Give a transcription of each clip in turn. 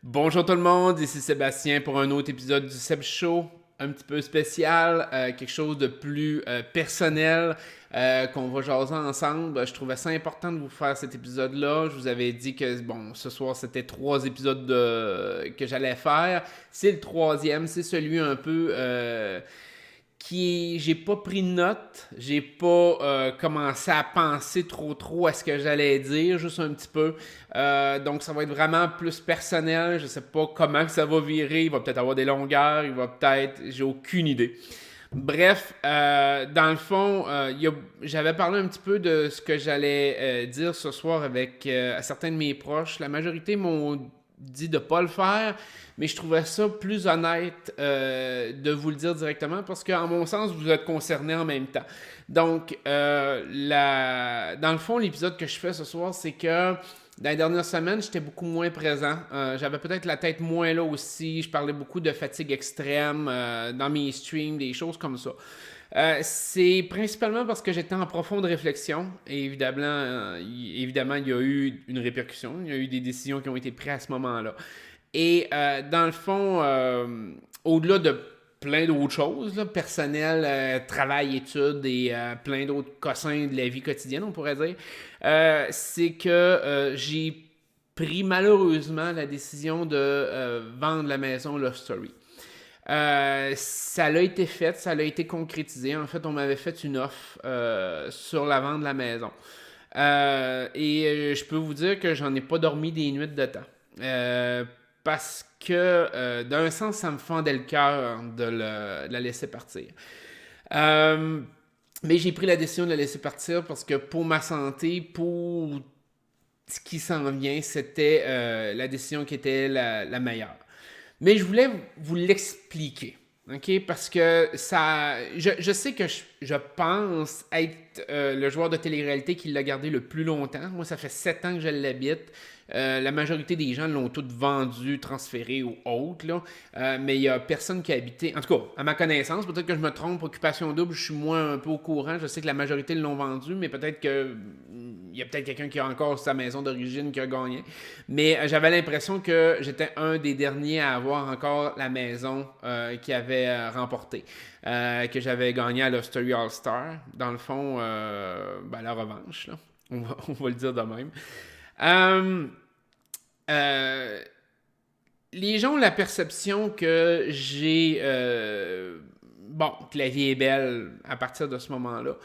Bonjour tout le monde, ici Sébastien pour un autre épisode du Seb Show, un petit peu spécial, quelque chose de plus personnel qu'on va jaser ensemble. Je trouvais ça important de vous faire cet épisode-là. Je vous avais dit que bon, ce soir c'était 3 épisodes que j'allais faire. C'est le troisième, c'est celui un peu j'ai pas pris de notes, j'ai pas commencé à penser trop à ce que j'allais dire, juste un petit peu. Donc ça va être vraiment plus personnel, je sais pas comment ça va virer, il va peut-être avoir des longueurs, j'ai aucune idée. Bref, dans le fond, j'avais parlé un petit peu de ce que j'allais dire ce soir avec certains de mes proches. La majorité m'ont dit de pas le faire, mais je trouvais ça plus honnête de vous le dire directement parce qu'en mon sens, vous êtes concernés en même temps. Donc, dans le fond, l'épisode que je fais ce soir, c'est que dans les dernières semaines, j'étais beaucoup moins présent. J'avais peut-être la tête moins là aussi. Je parlais beaucoup de fatigue extrême dans mes streams, des choses comme ça. C'est principalement parce que j'étais en profonde réflexion et évidemment, il y a eu une répercussion. Il y a eu des décisions qui ont été prises à ce moment-là. Et dans le fond, au-delà de plein d'autres choses, là, personnel, travail, études et plein d'autres cossins de la vie quotidienne, on pourrait dire, c'est que j'ai pris malheureusement la décision de vendre la maison Love Story. Ça l'a été fait, ça l'a été concrétisé. En fait, on m'avait fait une offre sur la vente de la maison. Je peux vous dire que j'en ai pas dormi des nuits de temps. Parce que, d'un sens, ça me fendait le cœur de la laisser partir. Mais j'ai pris la décision de la laisser partir parce que pour ma santé, pour ce qui s'en vient, c'était la décision qui était la meilleure. Mais je voulais vous l'expliquer, ok? Parce que je sais que je pense être le joueur de télé-réalité qui l'a gardé le plus longtemps. Moi, ça fait 7 ans que je l'habite. La majorité des gens l'ont toutes vendu, transféré ou autre, là. Mais il n'y a personne qui a habité. En tout cas, à ma connaissance, peut-être que je me trompe, Occupation Double, je suis moins un peu au courant. Je sais que la majorité l'ont vendu, mais peut-être que il y a peut-être quelqu'un qui a encore sa maison d'origine qui a gagné. Mais j'avais l'impression que j'étais un des derniers à avoir encore la maison qui avait remporté. Que j'avais gagné à Love Story All-Star. Dans le fond, la revanche, là. On va le dire de même. Euh, euh, les gens ont la perception que que la vie est belle à partir de ce moment-là.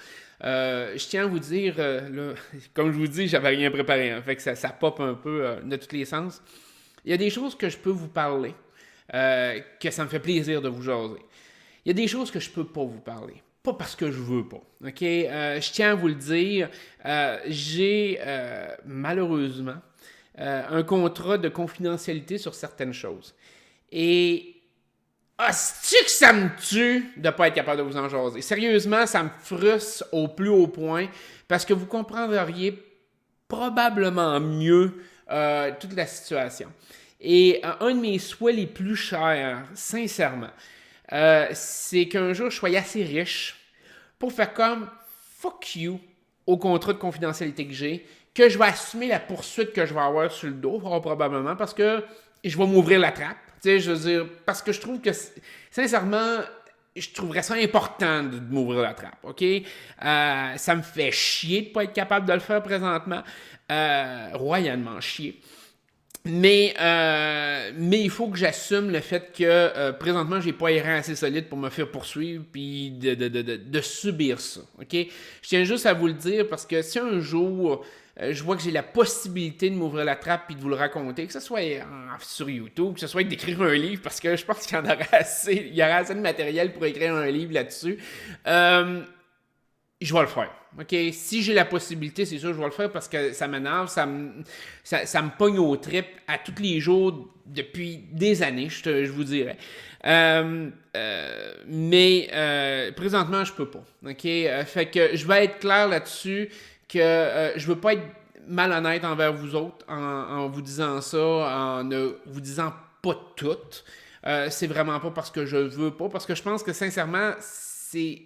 Je tiens à vous dire, là, comme je vous dis, j'avais rien préparé, hein, fait que ça pop un peu de tous les sens. Il y a des choses que je peux vous parler, que ça me fait plaisir de vous jaser. Il y a des choses que je peux pas vous parler. Pas parce que je veux pas. OK? Je tiens à vous le dire. J'ai malheureusement un contrat de confidentialité sur certaines choses. Et c'est-tu que ça me tue de ne pas être capable de vous en jaser? Sérieusement, ça me frustre au plus haut point parce que vous comprendriez probablement mieux toute la situation. Et un de mes souhaits les plus chers, sincèrement, c'est qu'un jour je sois assez riche pour faire comme fuck you au contrat de confidentialité que je vais assumer la poursuite que je vais avoir sur le dos, probablement, parce que je vais m'ouvrir la trappe. Tu sais, je veux dire, parce que je trouve que, sincèrement, je trouverais ça important de m'ouvrir la trappe, OK? Ça me fait chier de ne pas être capable de le faire présentement. Royalement chier. Mais il faut que j'assume le fait que présentement, j'ai pas les reins assez solides pour me faire poursuivre puis de subir ça. OK? Je tiens juste à vous le dire parce que si un jour je vois que j'ai la possibilité de m'ouvrir la trappe puis de vous le raconter, que ce soit sur YouTube, que ce soit d'écrire un livre, parce que je pense qu'il y en aura assez, il y aura assez de matériel pour écrire un livre là-dessus. Je vais le faire. OK? Si j'ai la possibilité, c'est sûr, je vais le faire parce que ça m'énerve, ça me pogne aux tripes à tous les jours depuis des années, je vous dirais. Mais présentement, je peux pas. OK? Fait que je vais être clair là-dessus que je veux pas être malhonnête envers vous autres en vous disant ça, en ne vous disant pas tout. C'est vraiment pas parce que je veux pas, parce que je pense que sincèrement,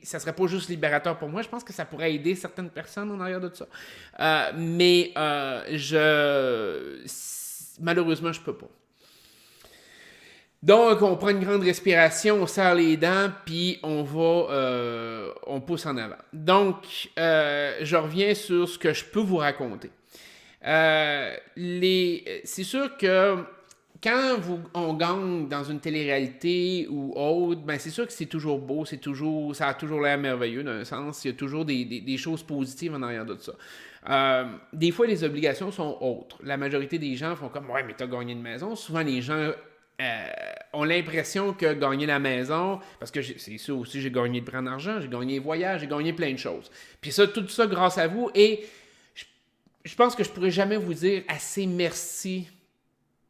ça serait pas juste libérateur pour moi. Je pense que ça pourrait aider certaines personnes en arrière de ça. Malheureusement, je peux pas. Donc, on prend une grande respiration, on serre les dents, puis on pousse en avant. Donc, je reviens sur ce que je peux vous raconter. C'est sûr que quand on gagne dans une télé-réalité ou autre, ben c'est sûr que c'est toujours beau, ça a toujours l'air merveilleux d'un sens. Il y a toujours des choses positives en arrière de ça. Des fois, les obligations sont autres. La majorité des gens font comme ouais, mais t'as gagné une maison. Souvent, les gens ont l'impression que gagner la maison, parce que c'est sûr aussi, j'ai gagné de prendre argent, j'ai gagné voyage, j'ai gagné plein de choses. Puis ça, tout ça grâce à vous. Et je pense que je pourrais jamais vous dire assez merci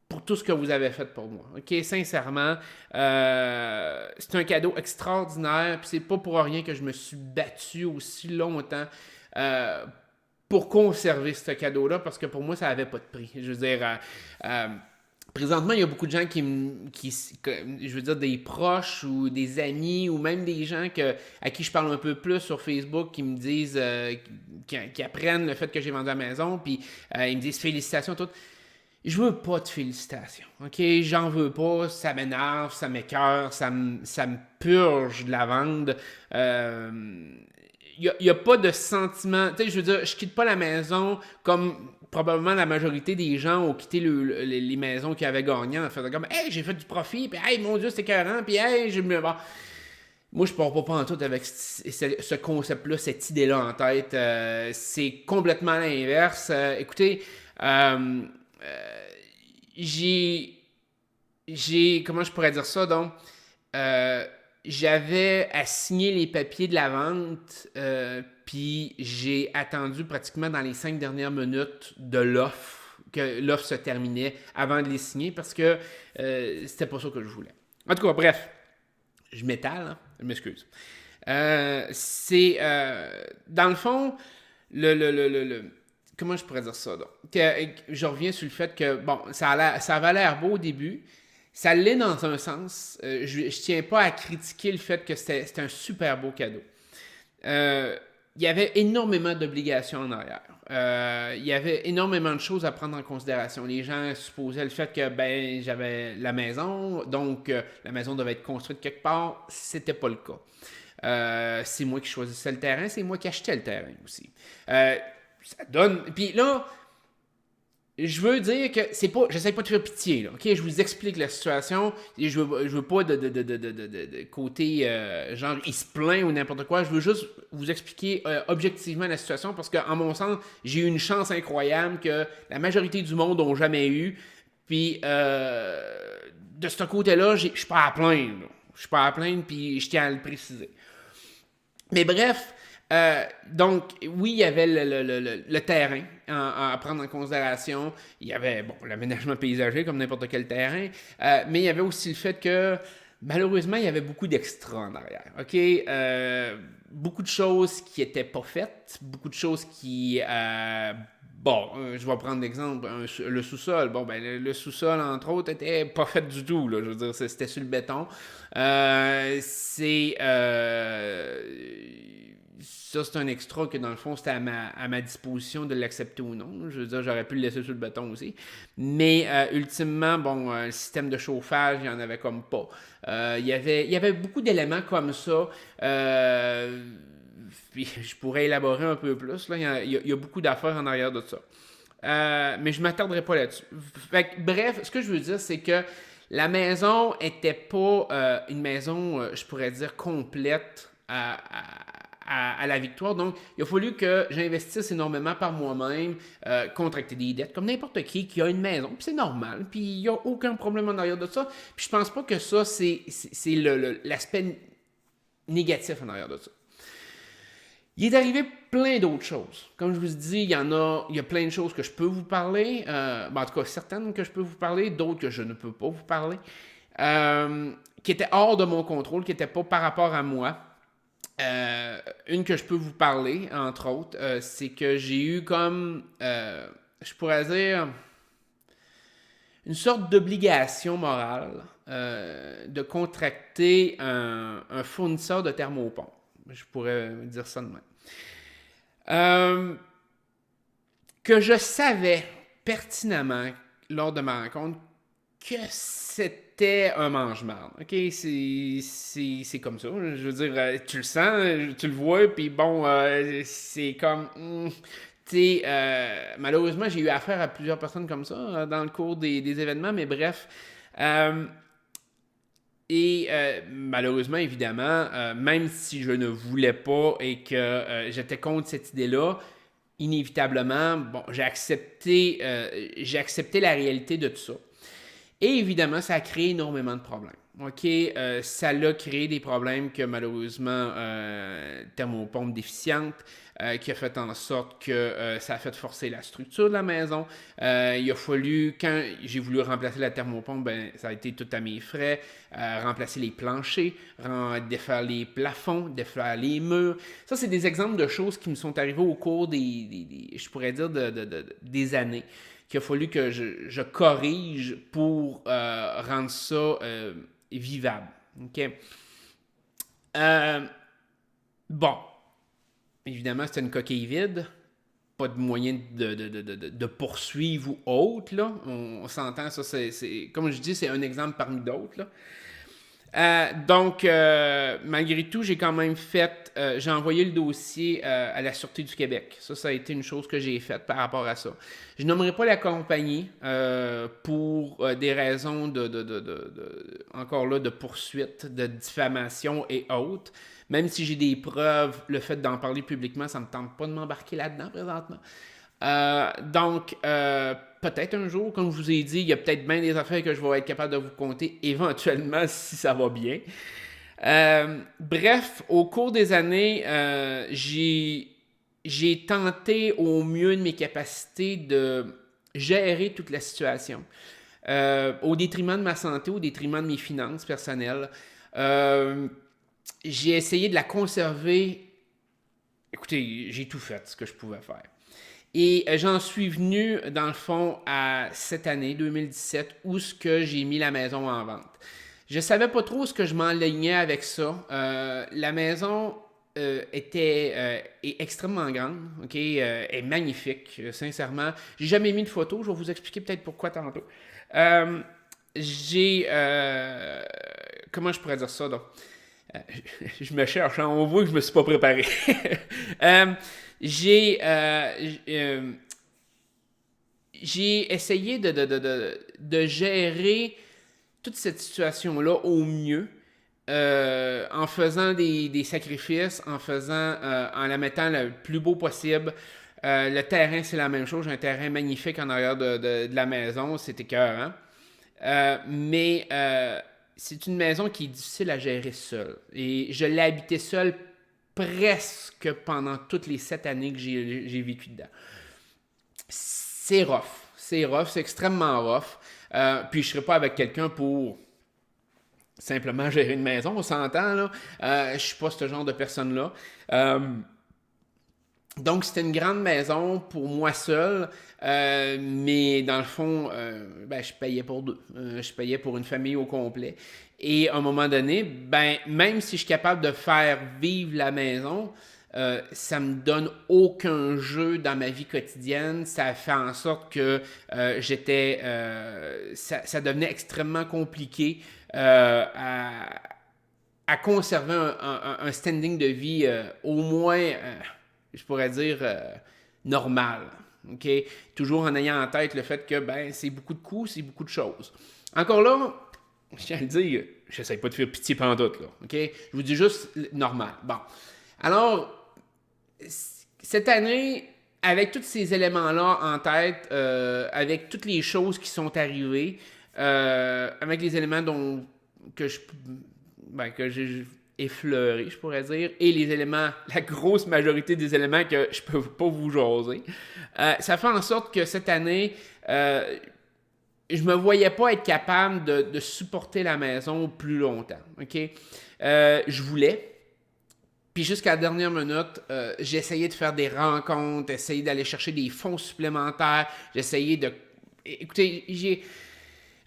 pour tout ce que vous avez fait pour moi. OK, sincèrement, c'est un cadeau extraordinaire. Puis c'est pas pour rien que je me suis battu aussi longtemps pour conserver ce cadeau-là, parce que pour moi, ça n'avait pas de prix. Je veux dire, présentement, il y a beaucoup de gens je veux dire, des proches ou des amis ou même des gens à qui je parle un peu plus sur Facebook qui me disent, qui apprennent le fait que j'ai vendu la maison, puis ils me disent félicitations, tout. Je veux pas de félicitations, ok? J'en veux pas, ça m'énerve, ça m'écoeure, ça me purge de la vente. Il n'y a pas de sentiment. Tu sais, je veux dire, je quitte pas la maison comme probablement la majorité des gens ont quitté les maisons qu'ils avaient gagnées en faisant comme hey, j'ai fait du profit, puis hey, mon Dieu, c'est écœurant, puis hey, je me. Bon. Moi, je pars pas en tout avec ce concept-là, cette idée-là en tête. C'est complètement l'inverse. Écoutez, j'ai. Comment je pourrais dire ça, donc? J'avais à signer les papiers de la vente, puis j'ai attendu pratiquement dans les 5 dernières minutes de l'offre, que l'offre se terminait avant de les signer, parce que c'était pas ça que je voulais. En tout cas, bref, je m'étale, hein? Je m'excuse. Dans le fond, comment je pourrais dire ça, donc? Je reviens sur le fait que, bon, ça avait l'air beau au début. Ça l'est dans un sens. Je tiens pas à critiquer le fait que c'était un super beau cadeau. Il y avait énormément d'obligations en arrière. Il y avait énormément de choses à prendre en considération. Les gens supposaient le fait que ben j'avais la maison, donc la maison devait être construite quelque part. C'était pas le cas. C'est moi qui choisissais le terrain, c'est moi qui achetais le terrain aussi. Ça donne. Puis là, je veux dire que c'est pas. J'essaie pas de faire pitié, là. OK? Je vous explique la situation. Et je veux pas de côté genre il se plaint ou n'importe quoi. Je veux juste vous expliquer objectivement la situation parce qu'en mon sens, j'ai eu une chance incroyable que la majorité du monde n'ont jamais eu. Puis de ce côté-là, je suis pas à plaindre. Je suis pas à plaindre, puis je tiens à le préciser. Mais bref, donc, oui, il y avait le terrain à prendre en considération. Il y avait, bon, l'aménagement paysager comme n'importe quel terrain. Mais il y avait aussi le fait que, malheureusement, il y avait beaucoup d'extras en arrière. OK? Beaucoup de choses qui n'étaient pas faites. Beaucoup de choses qui... Bon, je vais prendre l'exemple, le sous-sol. Bon, ben, le sous-sol, entre autres, était pas fait du tout, là. Je veux dire, c'était sur le béton. Ça, c'est un extra que, dans le fond, c'était à ma disposition de l'accepter ou non. Je veux dire, j'aurais pu le laisser sur le béton aussi. Mais, ultimement, bon, le système de chauffage, il n'y en avait comme pas. Il y avait beaucoup d'éléments comme ça. Puis je pourrais élaborer un peu plus. Là. Il y a beaucoup d'affaires en arrière de ça. Mais je ne m'attarderai pas là-dessus. Bref, ce que je veux dire, c'est que la maison n'était pas une maison, je pourrais dire, complète à la victoire. Donc, il a fallu que j'investisse énormément par moi-même, contracter des dettes, comme n'importe qui a une maison. Puis c'est normal. Puis il n'y a aucun problème en arrière de ça. Puis je pense pas que ça, c'est l'aspect négatif en arrière de ça. Il est arrivé plein d'autres choses. Comme je vous dis, il y a plein de choses que je peux vous parler. En tout cas, certaines que je peux vous parler, d'autres que je ne peux pas vous parler. Qui étaient hors de mon contrôle, qui n'étaient pas par rapport à moi. Une que je peux vous parler, entre autres, c'est que j'ai eu comme, je pourrais dire, une sorte d'obligation morale de contracter un fournisseur de thermopompes. Je pourrais dire ça de même. Que je savais pertinemment lors de ma rencontre que c'était un mange-marde. OK? C'est comme ça. Je veux dire, tu le sens, tu le vois, puis bon, c'est comme... tu sais, malheureusement, j'ai eu affaire à plusieurs personnes comme ça dans le cours des événements, mais bref. Malheureusement, évidemment, même si je ne voulais pas et que j'étais contre cette idée-là, inévitablement, bon, j'ai accepté la réalité de tout ça. Et évidemment, ça a créé énormément de problèmes. OK, ça a créé des problèmes que malheureusement, thermopompe déficiente, qui a fait en sorte que ça a fait forcer la structure de la maison. Il a fallu, quand j'ai voulu remplacer la thermopompe, ben, ça a été tout à mes frais, remplacer les planchers, défaire les plafonds, défaire les murs. Ça, c'est des exemples de choses qui me sont arrivées au cours je pourrais dire, des années, qu'il a fallu que je corrige pour rendre ça vivable. OK? Bon. Évidemment, c'était une coquille vide. Pas de moyen de poursuivre ou autre. Là. On s'entend, ça, c'est, comme je dis, c'est un exemple parmi d'autres. Là. Donc, malgré tout, j'ai quand même j'ai envoyé le dossier à la Sûreté du Québec. Ça a été une chose que j'ai faite par rapport à ça. Je nommerai pas la compagnie pour des raisons encore là, de poursuite, de diffamation et autres. Même si j'ai des preuves, le fait d'en parler publiquement, ça ne me tente pas de m'embarquer là-dedans présentement. Donc, peut-être un jour, comme je vous ai dit, il y a peut-être bien des affaires que je vais être capable de vous conter éventuellement si ça va bien. Bref, au cours des années, j'ai tenté au mieux de mes capacités de gérer toute la situation. Au détriment de ma santé, au détriment de mes finances personnelles. J'ai essayé de la conserver. Écoutez, j'ai tout fait ce que je pouvais faire. Et j'en suis venu, dans le fond, à cette année, 2017, où ce que j'ai mis la maison en vente. Je savais pas trop ce que je m'enlignais avec ça. La maison est extrêmement grande, ok, est magnifique, sincèrement. J'ai jamais mis de photo, je vais vous expliquer peut-être pourquoi tantôt. Comment je pourrais dire ça, donc? Je me cherche, hein? On voit que je me suis pas préparé. J'ai essayé de gérer toute cette situation-là au mieux, en faisant des sacrifices, en la mettant le plus beau possible. Le terrain, c'est la même chose. J'ai un terrain magnifique en arrière de la maison. C'est écœurant. Mais c'est une maison qui est difficile à gérer seule. Et je l'ai habitée seule presque pendant toutes les 7 années que j'ai vécu dedans. C'est rough. C'est extrêmement rough. Puis je ne serai pas avec quelqu'un pour simplement gérer une maison, on s'entend, là. Je ne suis pas ce genre de personne-là. Donc, c'était une grande maison pour moi seul, mais dans le fond, je payais pour deux. Je payais pour une famille au complet. Et à un moment donné, même si je suis capable de faire vivre la maison, ça me donne aucun jeu dans ma vie quotidienne. Ça fait en sorte que ça devenait extrêmement compliqué à conserver un standing de vie au moins... je pourrais dire, normal. Okay? Toujours en ayant en tête le fait que c'est beaucoup de coûts, c'est beaucoup de choses. Encore là, je tiens à le dire, j'essaie pas de faire pitié pantoute, là. Okay? Je vous dis juste normal. Bon. Alors, cette année, avec tous ces éléments-là en tête, avec toutes les choses qui sont arrivées, avec les éléments que j'ai effleuré, je pourrais dire, et les éléments, la grosse majorité des éléments que je peux pas vous jaser. Ça fait en sorte que cette année, je me voyais pas être capable de supporter la maison plus longtemps. OK? Je voulais. Puis jusqu'à la dernière minute, j'ai essayé de faire des rencontres, essayé d'aller chercher des fonds supplémentaires, j'essayais de... Écoutez,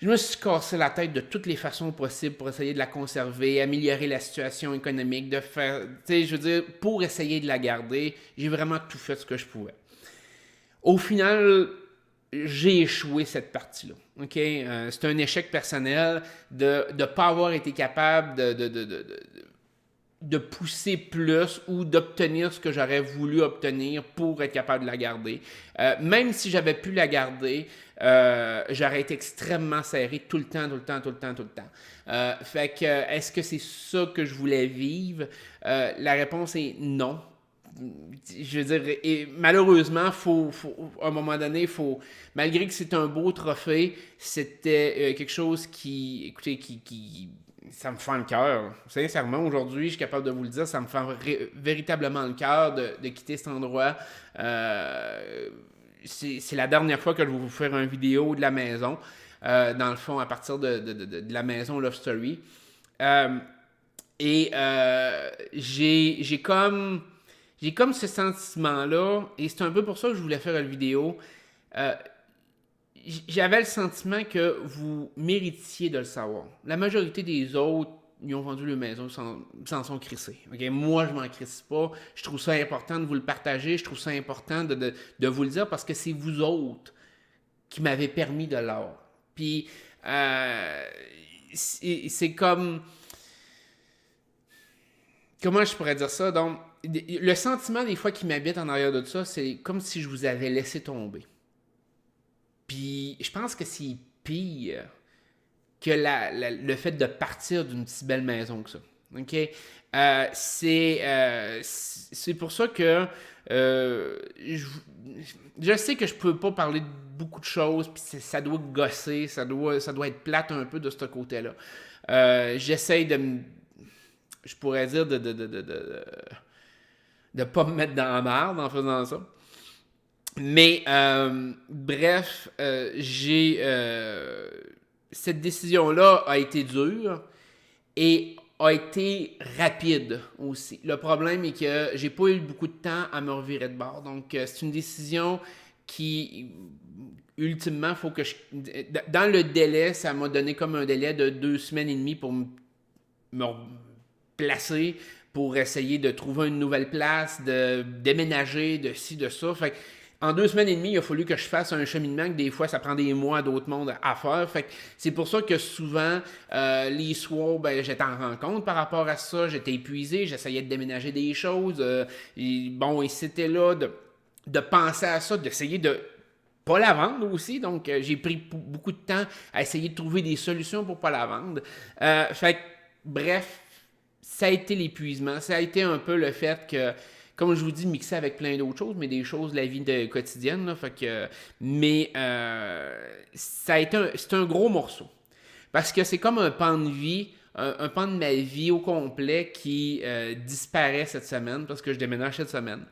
je me suis cassé la tête de toutes les façons possibles pour essayer de la conserver, améliorer la situation économique, de faire, je veux dire, pour essayer de la garder. J'ai vraiment tout fait ce que je pouvais. Au final, j'ai échoué cette partie-là. OK? C'est un échec personnel de ne pas avoir été capable de pousser plus ou d'obtenir ce que j'aurais voulu obtenir pour être capable de la garder. Même si j'avais pu la garder, j'aurais été extrêmement serré tout le temps. Fait que, est-ce que c'est ça que je voulais vivre? La réponse est non. Je veux dire, et malheureusement, à un moment donné, malgré que c'est un beau trophée, c'était quelque chose qui, écoutez, ça me fend le cœur. Sincèrement, aujourd'hui, je suis capable de vous le dire, ça me fend véritablement le cœur de quitter cet endroit. C'est la dernière fois que je vais vous faire une vidéo de la maison, dans le fond, à partir de la maison Love Story. J'ai comme ce sentiment-là, et c'est un peu pour ça que je voulais faire une vidéo. J'avais le sentiment que vous méritiez de le savoir. La majorité des autres, ils ont vendu leur maison, ils s'en sont crissés. Okay? Moi, je m'en crisse pas. Je trouve ça important de vous le partager. Je trouve ça important de vous le dire parce que c'est vous autres qui m'avez permis de l'avoir. Puis, c'est comme... Comment je pourrais dire ça? Donc, le sentiment des fois qui m'habite en arrière de ça, c'est comme si je vous avais laissé tomber. Puis, je pense que c'est pire que le fait de partir d'une si belle maison que ça. OK? C'est pour ça que je sais que je peux pas parler de beaucoup de choses, puis ça doit gosser, ça doit être plate un peu de ce côté-là. J'essaye je pourrais dire de pas me mettre dans la merde en faisant ça. Mais bref, cette décision-là a été dure et a été rapide aussi. Le problème est que j'ai pas eu beaucoup de temps à me revirer de bord. Donc, c'est une décision qui, ultimement, faut que dans le délai, ça m'a donné comme un délai de 2 semaines et demie pour me placer, pour essayer de trouver une nouvelle place, de déménager, de ci, de ça. Fait que, en 2 semaines et demie, il a fallu que je fasse un cheminement que des fois, ça prend des mois à d'autres mondes à faire. Fait que c'est pour ça que souvent, les soirs, j'étais en rencontre par rapport à ça. J'étais épuisé, j'essayais de déménager des choses. Et c'était là de penser à ça, d'essayer de pas la vendre aussi. Donc, j'ai pris beaucoup de temps à essayer de trouver des solutions pour pas la vendre. Fait que, bref, ça a été l'épuisement. Ça a été un peu le fait que, comme je vous dis, mixé avec plein d'autres choses, mais des choses de la vie quotidienne. Là, fait que, mais c'est un gros morceau. Parce que c'est comme un pan de vie, un pan de ma vie au complet qui disparaît cette semaine, parce que je déménage cette semaine.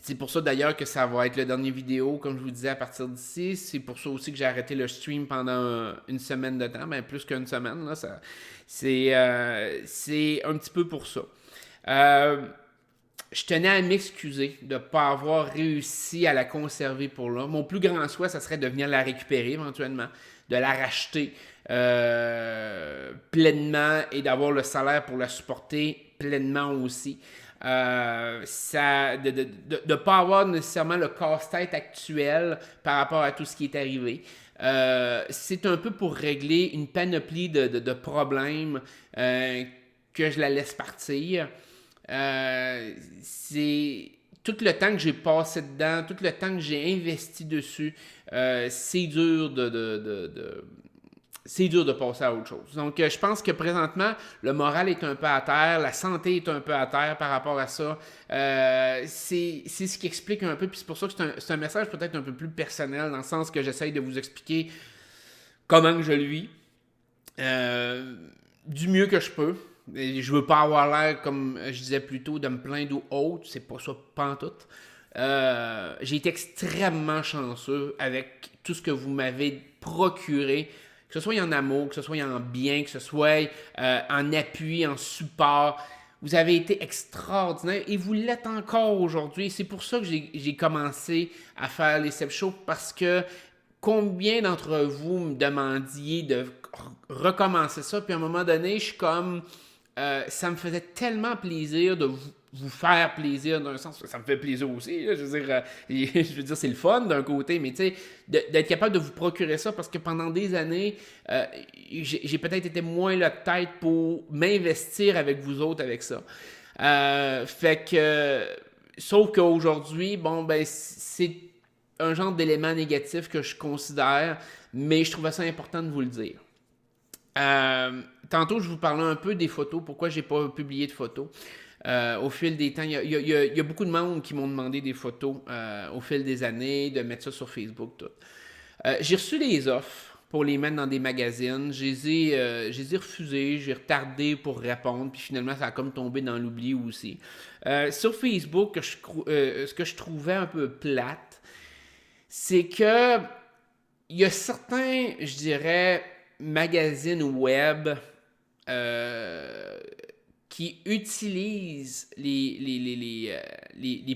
C'est pour ça d'ailleurs que ça va être la dernière vidéo, comme je vous disais, à partir d'ici. C'est pour ça aussi que j'ai arrêté le stream pendant une semaine de temps, plus qu'une semaine. Là, c'est un petit peu pour ça. Je tenais à m'excuser de ne pas avoir réussi à la conserver pour là. Mon plus grand souhait, ça serait de venir la récupérer éventuellement, de la racheter pleinement et d'avoir le salaire pour la supporter pleinement aussi. De ne pas avoir nécessairement le casse-tête actuel par rapport à tout ce qui est arrivé. C'est un peu pour régler une panoplie de problèmes que je la laisse partir. C'est tout le temps que j'ai passé dedans, tout le temps que j'ai investi dessus, c'est dur c'est dur de passer à autre chose. Donc, je pense que présentement, le moral est un peu à terre, la santé est un peu à terre par rapport à ça. C'est ce qui explique un peu, puis c'est pour ça que c'est un message peut-être un peu plus personnel, dans le sens que j'essaye de vous expliquer comment je le vis, du mieux que je peux. Et je veux pas avoir l'air, comme je disais plus tôt, de me plaindre ou autre, c'est pas ça pantoute. J'ai été extrêmement chanceux avec tout ce que vous m'avez procuré, que ce soit en amour, que ce soit en bien, que ce soit en appui, en support. Vous avez été extraordinaire et vous l'êtes encore aujourd'hui. C'est pour ça que j'ai commencé à faire les Seb Show, parce que combien d'entre vous me demandiez de recommencer ça, puis à un moment donné, je suis comme... ça me faisait tellement plaisir de vous faire plaisir d'un sens. Ça me fait plaisir aussi, là, je veux dire, je veux dire, c'est le fun d'un côté, mais tu sais, d'être capable de vous procurer ça parce que pendant des années, j'ai peut-être été moins la tête pour m'investir avec vous autres avec ça. Fait que, sauf qu'aujourd'hui, bon, ben, c'est un genre d'élément négatif que je considère, mais je trouvais ça important de vous le dire. Tantôt, je vous parlais un peu des photos, pourquoi j'ai pas publié de photos. Au fil des temps, il y a beaucoup de monde qui m'ont demandé des photos au fil des années, de mettre ça sur Facebook, tout. J'ai reçu des offres pour les mettre dans des magazines. Je les ai refusées, j'ai retardé pour répondre, puis finalement, ça a comme tombé dans l'oubli aussi. Sur Facebook, ce que je trouvais un peu plate, c'est que il y a certains, je dirais, magazines web qui utilisent les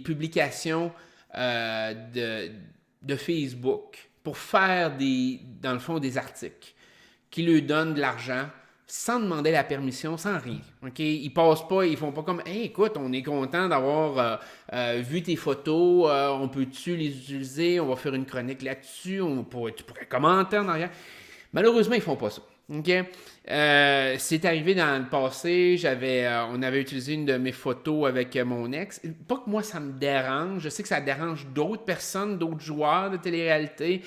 publications de Facebook pour faire dans le fond des articles qui lui donnent de l'argent sans demander la permission, sans rien. Okay? Ils passent pas, ils font pas comme hey, écoute, on est content d'avoir vu tes photos, on peut-tu les utiliser, on va faire une chronique là-dessus, tu pourrais commenter en arrière. Malheureusement, ils font pas ça. Okay? C'est arrivé dans le passé, on avait utilisé une de mes photos avec mon ex. Pas que moi ça me dérange, je sais que ça dérange d'autres personnes, d'autres joueurs de télé-réalité,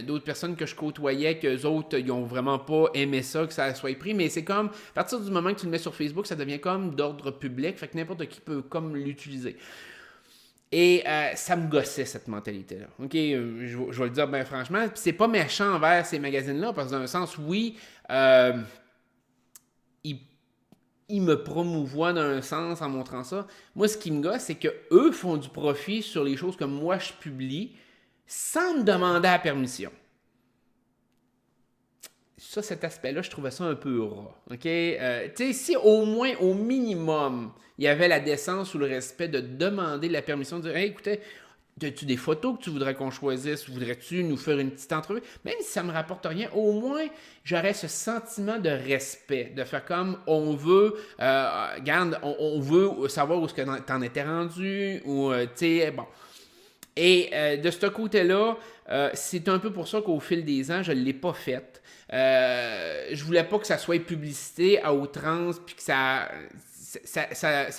d'autres personnes que je côtoyais, qu'eux autres, ils ont vraiment pas aimé ça, que ça soit pris, mais c'est comme, à partir du moment que tu le mets sur Facebook, ça devient comme d'ordre public, fait que n'importe qui peut comme l'utiliser. Et ça me gossait, cette mentalité-là. OK? Je vais le dire bien franchement. Puis c'est pas méchant envers ces magazines-là, parce que dans un sens, oui, ils me promouvoient d'un sens en montrant ça. Moi, ce qui me gosse, c'est qu'eux font du profit sur les choses que moi, je publie sans me demander la permission. Ça, cet aspect-là, je trouvais ça un peu ras. OK? Tu sais, si au moins, au minimum, il y avait la décence ou le respect de demander la permission de dire hey, écoutez, as-tu des photos que tu voudrais qu'on choisisse? Voudrais-tu nous faire une petite entrevue? Même si ça ne me rapporte rien, au moins, j'aurais ce sentiment de respect, de faire comme on veut, regarde, on veut savoir où est-ce que t'en étais rendu, ou, tu sais, bon. Et de ce côté-là, c'est un peu pour ça qu'au fil des ans, je ne l'ai pas fait. Je voulais pas que ça soit publicité à outrance, puis que ça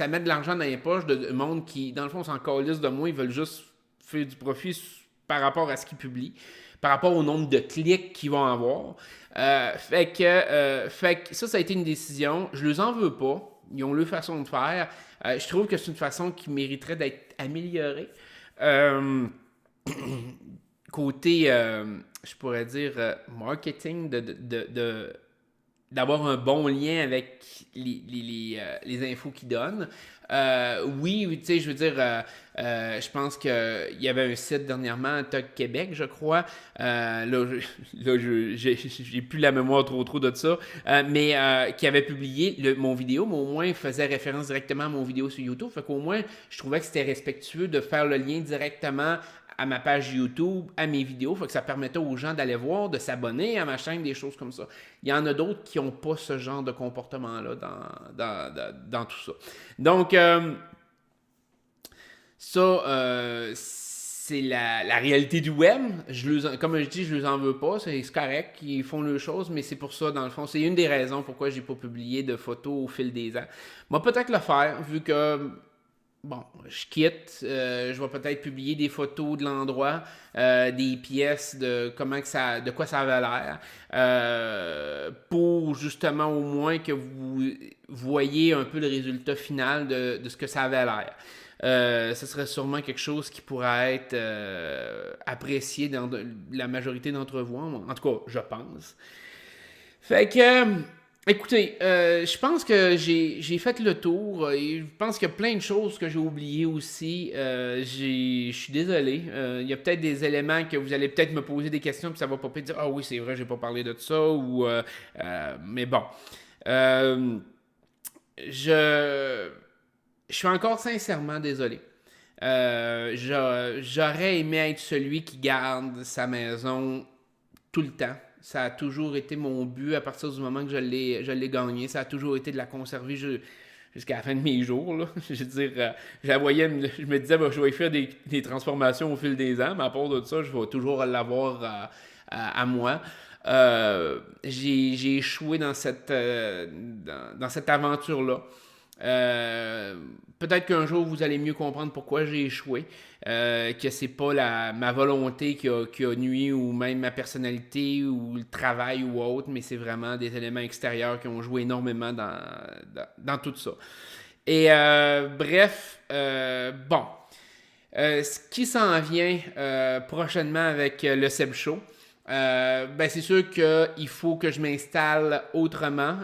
met de l'argent dans les poches de monde qui, dans le fond, s'en calisse de moi, ils veulent juste faire du profit par rapport à ce qu'ils publient, par rapport au nombre de clics qu'ils vont avoir. Fait que ça a été une décision. Je les en veux pas. Ils ont leur façon de faire. Je trouve que c'est une façon qui mériterait d'être améliorée. Côté, je pourrais dire, marketing, d'avoir un bon lien avec les infos qu'ils donnent. Oui, tu sais, je veux dire, je pense qu'il y avait un site dernièrement, Tog Québec, je crois. J'ai plus la mémoire trop de ça, mais qui avait publié mon vidéo, mais au moins faisait référence directement à mon vidéo sur YouTube. Fait qu'au moins, je trouvais que c'était respectueux de faire le lien directement à ma page YouTube, à mes vidéos, fait que ça permettait aux gens d'aller voir, de s'abonner à ma chaîne, des choses comme ça. Il y en a d'autres qui n'ont pas ce genre de comportement-là dans tout ça. Donc, ça, c'est la réalité du web. Comme je dis, je ne les en veux pas, c'est correct, ils font leurs choses, mais c'est pour ça, dans le fond, c'est une des raisons pourquoi j'ai pas publié de photos au fil des ans. Moi, peut-être le faire, vu que bon, je quitte, je vais peut-être publier des photos de l'endroit, des pièces de de quoi ça avait l'air, pour justement au moins que vous voyez un peu le résultat final de ce que ça avait l'air. Ce serait sûrement quelque chose qui pourrait être apprécié dans la majorité d'entre vous, en tout cas, je pense. Fait que écoutez, je pense que j'ai fait le tour. Je pense qu'il y a plein de choses que j'ai oubliées aussi. Je suis désolé. Il y a peut-être des éléments que vous allez peut-être me poser des questions puis ça va pas peut-être dire ah oui c'est vrai j'ai pas parlé de ça ou mais bon. Je suis encore sincèrement désolé. J'aurais aimé être celui qui garde sa maison tout le temps. Ça a toujours été mon but à partir du moment que je l'ai gagné. Ça a toujours été de la conserver jusqu'à la fin de mes jours. Là. Je veux dire, je la voyais, je me disais, je vais faire des transformations au fil des ans, mais à part de ça, je vais toujours l'avoir à moi. J'ai échoué dans cette aventure-là. Peut-être qu'un jour vous allez mieux comprendre pourquoi j'ai échoué, que c'est pas ma volonté qui a nuit ou même ma personnalité ou le travail ou autre, mais c'est vraiment des éléments extérieurs qui ont joué énormément dans tout ça. Et bref, bon, ce qui s'en vient prochainement avec le Seb Show. Ben c'est sûr qu'il faut que je m'installe autrement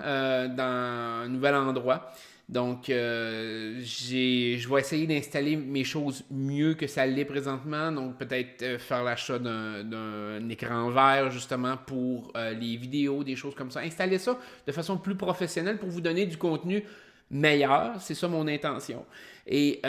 dans un nouvel endroit. Donc, je vais essayer d'installer mes choses mieux que ça l'est présentement. Donc, peut-être faire l'achat d'un écran vert, justement, pour les vidéos, des choses comme ça. Installer ça de façon plus professionnelle pour vous donner du contenu meilleur. C'est ça mon intention. Et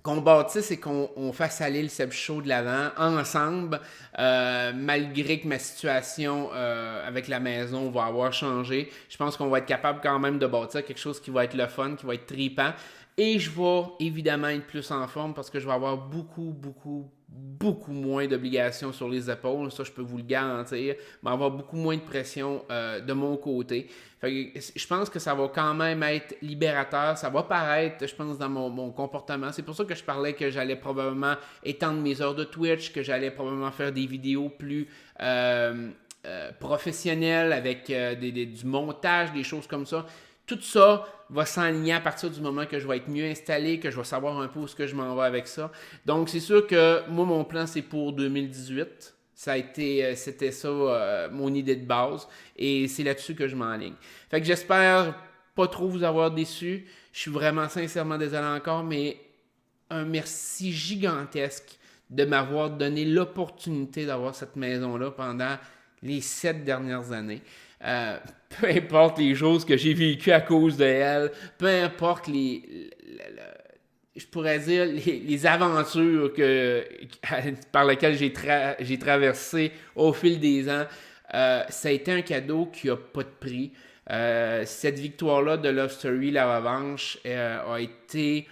qu'on bâtisse et qu'on fasse aller le Seb Show de l'avant ensemble, malgré que ma situation avec la maison va avoir changé. Je pense qu'on va être capable quand même de bâtir quelque chose qui va être le fun, qui va être trippant. Et je vais évidemment être plus en forme parce que je vais avoir beaucoup moins d'obligations sur les épaules. Ça, je peux vous le garantir. Mais avoir beaucoup moins de pression de mon côté. Fait que je pense que ça va quand même être libérateur. Ça va paraître, je pense, dans mon comportement. C'est pour ça que je parlais que j'allais probablement étendre mes heures de Twitch, que j'allais probablement faire des vidéos plus professionnelles avec du montage, des choses comme ça. Tout ça va s'enligner à partir du moment que je vais être mieux installé, que je vais savoir un peu où est-ce que je m'en vais avec ça. Donc, c'est sûr que moi, mon plan, c'est pour 2018. C'était ça, mon idée de base. Et c'est là-dessus que je m'enligne. Fait que j'espère pas trop vous avoir déçu. Je suis vraiment sincèrement désolé encore, mais un merci gigantesque de m'avoir donné l'opportunité d'avoir cette maison-là pendant les 7 dernières années. Peu importe les choses que j'ai vécues à cause de elle, peu importe je pourrais dire les aventures par lesquelles j'ai traversé au fil des ans, ça a été un cadeau qui n'a pas de prix. Cette victoire-là de Love Story, la revanche, a été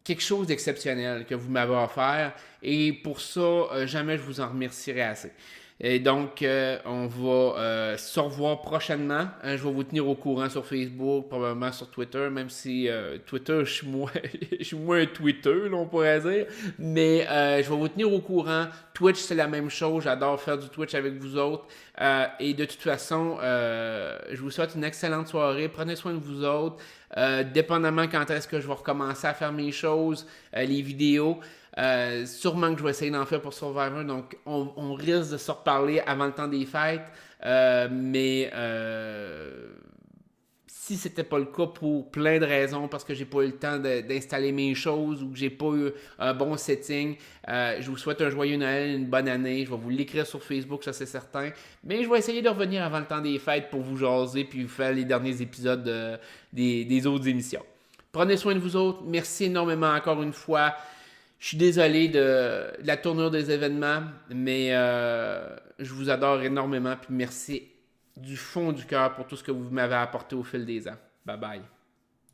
quelque chose d'exceptionnel que vous m'avez offert et pour ça, jamais je vous en remercierai assez. Et donc, on va se revoir prochainement. Je vais vous tenir au courant sur Facebook, probablement sur Twitter, même si Twitter, je suis moins un Twitter, là, on pourrait dire. Mais je vais vous tenir au courant. Twitch, c'est la même chose. J'adore faire du Twitch avec vous autres. Et de toute façon, je vous souhaite une excellente soirée. Prenez soin de vous autres. Dépendamment quand est-ce que je vais recommencer à faire mes choses, les vidéos. Sûrement que je vais essayer d'en faire pour Survivor, donc on risque de se reparler avant le temps des fêtes, mais si c'était pas le cas pour plein de raisons, parce que j'ai pas eu le temps d'installer mes choses ou que j'ai pas eu un bon setting, je vous souhaite un joyeux Noël, une bonne année. Je vais vous l'écrire sur Facebook, ça c'est certain. Mais je vais essayer de revenir avant le temps des fêtes pour vous jaser puis vous faire les derniers épisodes des autres émissions. Prenez soin de vous autres. Merci énormément encore une fois. Je suis désolé de la tournure des événements, mais je vous adore énormément. Puis merci du fond du cœur pour tout ce que vous m'avez apporté au fil des ans. Bye bye.